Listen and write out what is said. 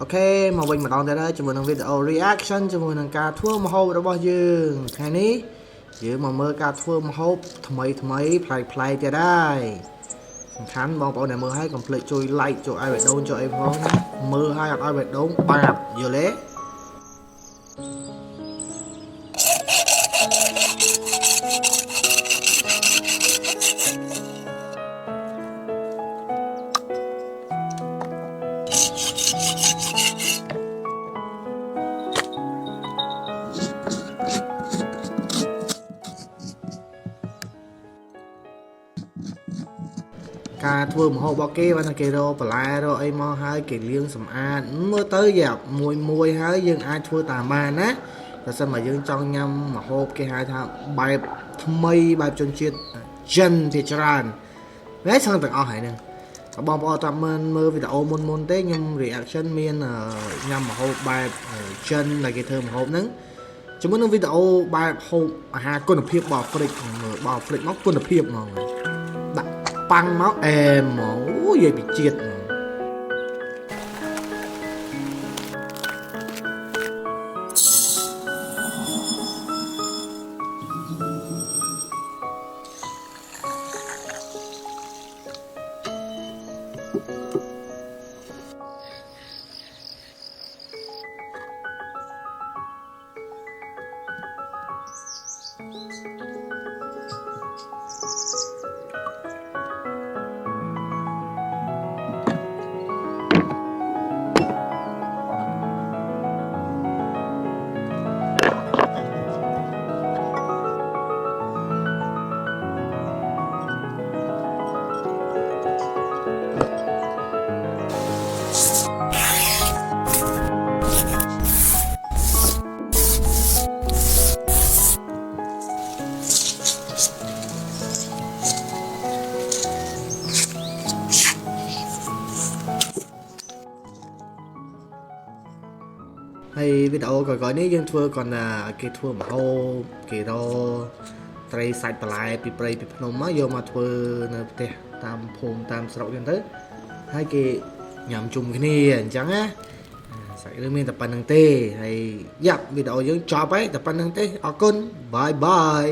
Ok មកវិញម្ដងទៀតហើយជាមួយនឹងវីដេអូ reaction ជាមួយនឹងការធ្វើម្ហូបរបស់យើងថ្ងៃនេះយើងមកមើលការធ្វើម្ហូបថ្មីប្លែកទៀតហើយសំខាន់បងប្អូនដែលមើលហើយកុំភ្លេចជួយ like ជួយឲ្យបេះដូងជួយអីផងណាមើលឲ្យអត់ឲ្យបេះដូងបាបយល់ទេការធ្វើម្ហូបរបស់គេបានថាគេរកបន្លែរកអីមកហើយគេលាងសម្អាតមើលទៅយ៉ាមួយហើយយើងអាចធ្វើតាមបានណាបើសិនមកយើងចង់ញ៉ាំម្ហូបគេហៅថាបែបថ្មីបែបជនជាតិចិនជាច្រើនហើយសឹងទាំងអស់ហើយហ្នឹងបងប្អូនតាមមើលវីដេអូមុនទេខ្ញុំ reaction មានញ៉ាំម្ហូបបែបចិនដែលគេធ្វើម្ហូបហ្នឹងជាមួយនឹងវីដេអូបែបហូបអាហារគុណភាពរបស់អាហ្វ្រិកមើលរបស់អាហ្វ្រិកមកគុណភាពហ្មងដាក់ប៉ាំងមកអែមហ្មងអូយនិយាយពីជាតិហើយវីដេអូក្រោយៗនេះយើងធ្វើគាត់ថាគេធ្វើម្ហូបគេរកត្រីសាច់បន្លែពីព្រៃពីភ្នំមកយកមកធ្វើនៅផ្ទះតាមភូមិតាមស្រុកហ្នឹងទៅហើយគេញ៉ាំជុំគ្នាអញ្ចឹងណាសាច់រឿងមានតែប៉ុណ្្នឹងទេហើយយ៉ាប់វីដេអូយើងចប់ហើយតែប៉ុណ្្នឹងទេអរគុណបាយបាយ